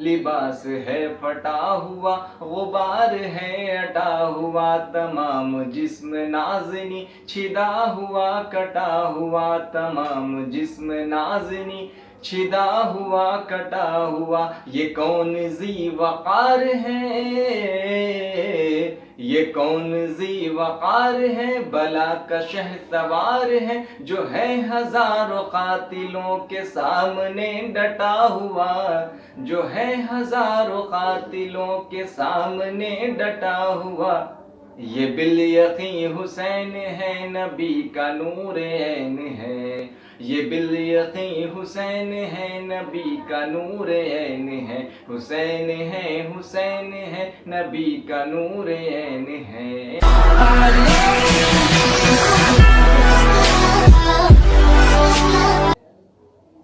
لباس ہے پھٹا ہوا غبار ہے اٹا ہوا تمام جسم نازنی چھدا ہوا کٹا ہوا تمام جسم نازنی چھدا ہوا کٹا ہوا یہ کون ذی وقار ہے یہ کون ذی وقار ہے بلا کا شہ سوار ہے جو ہے ہزاروں قاتلوں کے سامنے ڈٹا ہوا جو ہے ہزاروں قاتلوں کے سامنے ڈٹا ہوا یہ بالیقین حسین ہے نبی کا نور عین ہے یہ بالیقین حسین ہے نبی کا نور عین ہے حسین ہے نبی کا نور عین ہے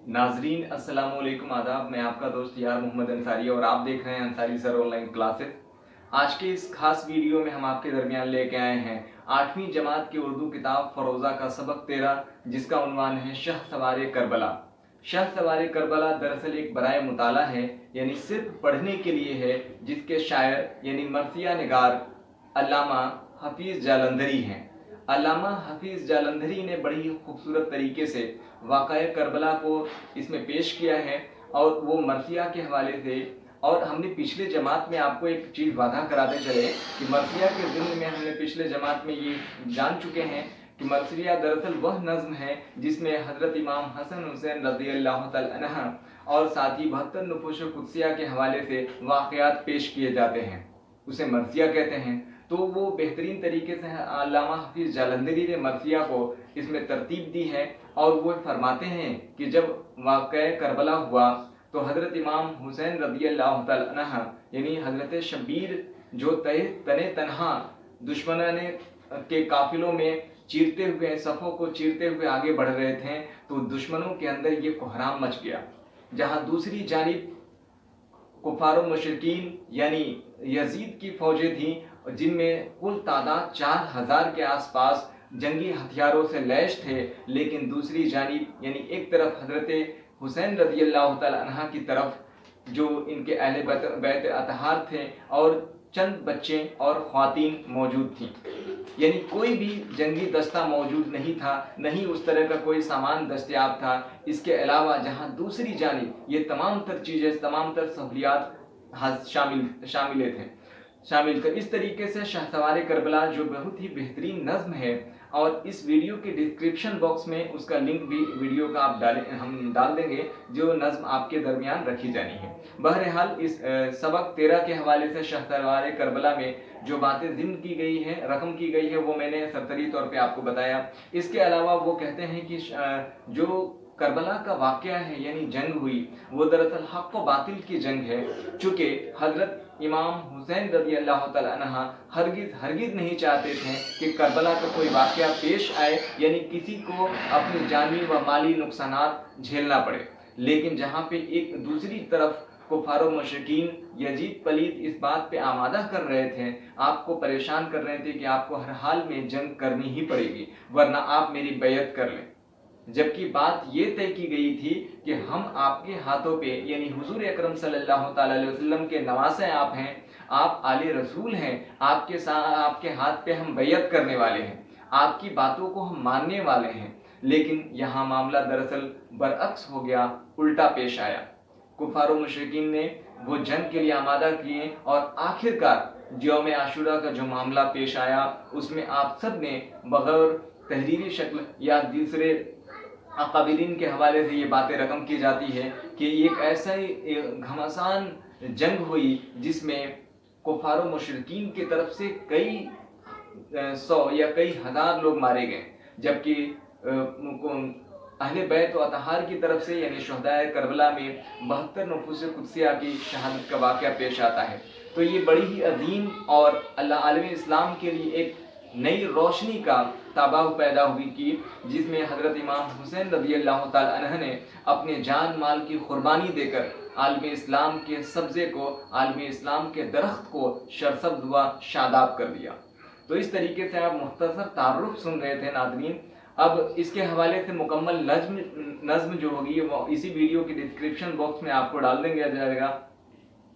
ناظرین السلام علیکم آداب، میں آپ کا دوست یار محمد انصاری اور آپ دیکھ رہے ہیں انصاری سر آن لائن کلاسز۔ آج کے اس خاص ویڈیو میں ہم آپ کے درمیان لے کے آئے ہیں 8ویں جماعت کی اردو کتاب فروزہ کا سبق 13 جس کا عنوان ہے شہ سوار کربلا۔ شہ سوار کربلا دراصل ایک برائے مطالعہ ہے، یعنی صرف پڑھنے کے لیے ہے، جس کے شاعر یعنی مرثیہ نگار علامہ حفیظ جالندھری ہیں۔ علامہ حفیظ جالندھری نے بڑی خوبصورت طریقے سے واقعہ کربلا کو اس میں پیش کیا ہے اور وہ مرثیہ کے حوالے سے، اور ہم نے پچھلے جماعت میں آپ کو ایک چیز واضح کراتے چلے کہ مرثیہ کے ضمن میں ہم نے پچھلے جماعت میں یہ جان چکے ہیں کہ مرثیہ دراصل وہ نظم ہے جس میں حضرت امام حسن حسین رضی اللہ تعالی عنہ اور ساتھ ہی 72 نفوس قدسیہ کے حوالے سے واقعات پیش کیے جاتے ہیں، اسے مرثیہ کہتے ہیں۔ تو وہ بہترین طریقے سے علامہ حفیظ جالندھری نے مرثیہ کو اس میں ترتیب دی ہے، اور وہ فرماتے ہیں کہ جب واقعہ کربلا ہوا تو حضرت امام حسین رضی اللہ تعالی عنہ یعنی حضرت شبیر جو تنے تنہا دشمنان کے قافلوں میں چیرتے ہوئے صفوں کو چیرتے ہوئے آگے بڑھ رہے تھے، تو دشمنوں کے اندر یہ کوہرام مچ گیا، جہاں دوسری جانب کفار و مشرکین یعنی یزید کی فوجیں تھیں جن میں کل تعداد 4000 کے آس پاس جنگی ہتھیاروں سے لیس تھے، لیکن دوسری جانب یعنی ایک طرف حضرت حسین رضی اللہ تعالی عنہ کی طرف جو ان کے اہل بیت اطہار تھے اور چند بچے اور خواتین موجود تھیں، یعنی کوئی بھی جنگی دستہ موجود نہیں تھا، نہیں اس طرح کا کوئی سامان دستیاب تھا۔ اس کے علاوہ جہاں دوسری جانب یہ تمام تر چیزیں، تمام تر سہولیات شامل تھے۔ اس طریقے سے شہ سوار کربلا جو بہت ہی بہترین نظم ہے، اور اس ویڈیو کے ڈسکرپشن باکس میں اس کا لنک بھی ویڈیو کا ہم ڈال دیں گے، جو نظم آپ کے درمیان رکھی جانی ہے۔ بہرحال اس سبق 13 کے حوالے سے شہ سوار کربلا میں جو باتیں ضمن کی گئی ہیں، رقم کی گئی ہے، وہ میں نے سرسری طور پہ آپ کو بتایا۔ اس کے علاوہ وہ کہتے ہیں کہ جو کربلا کا واقعہ ہے یعنی جنگ ہوئی، وہ دراصل حق و باطل کی جنگ ہے، چونکہ حضرت امام حسین رضی اللہ تعالی عنہ ہرگز نہیں چاہتے تھے کہ کربلا کا کوئی واقعہ پیش آئے، یعنی کسی کو اپنی جانی و مالی نقصانات جھیلنا پڑے، لیکن جہاں پہ ایک دوسری طرف کفار و مشرکین یزید پلید اس بات پہ آمادہ کر رہے تھے، آپ کو پریشان کر رہے تھے کہ آپ کو ہر حال میں جنگ کرنی ہی پڑے گی ورنہ آپ میری بیعت کر لیں، جبکہ بات یہ طے کی گئی تھی کہ ہم آپ کے ہاتھوں پہ یعنی حضور اکرم صلی اللہ تعالی علیہ وسلم کے نواسے آپ ہیں، آپ آل رسول ہیں، آپ کے ہاتھ پہ ہم بیعت کرنے والے ہیں، آپ کی باتوں کو ہم ماننے والے ہیں، لیکن یہاں معاملہ دراصل برعکس ہو گیا، الٹا پیش آیا۔ کفار و مشرکین نے وہ جنگ کے لیے آمادہ کیے، اور آخرکار یوم عاشورہ کا جو معاملہ پیش آیا اس میں آپ سب نے بغیر تحریری شکل یا دوسرے اقابلین کے حوالے سے یہ باتیں رقم کی جاتی ہے کہ ایک ایسا گھمسان جنگ ہوئی جس میں کفار و مشرکین کی طرف سے کئی 100 یا کئی ہزار لوگ مارے گئے، جبکہ اہل بیت و اطہار کی طرف سے یعنی شہدائے کربلا میں 72 نفوس قدسیہ کی شہادت کا واقعہ پیش آتا ہے۔ تو یہ بڑی ہی عظیم اور عالم اسلام کے لیے ایک نئی روشنی کا تابع پیدا ہوئی کی، جس میں حضرت امام حسین رضی اللہ تعالی عنہ نے اپنے جان مال کی قربانی دے کر عالم اسلام کے سبزے کو، عالم اسلام کے درخت کو سرسبز و شاداب کر دیا۔ تو اس طریقے سے آپ مختصر تعارف سن رہے تھے ناظرین۔ اب اس کے حوالے سے مکمل نظم جو ہوگی وہ اسی ویڈیو کے ڈسکرپشن باکس میں آپ کو ڈال دیں گے جائے گا،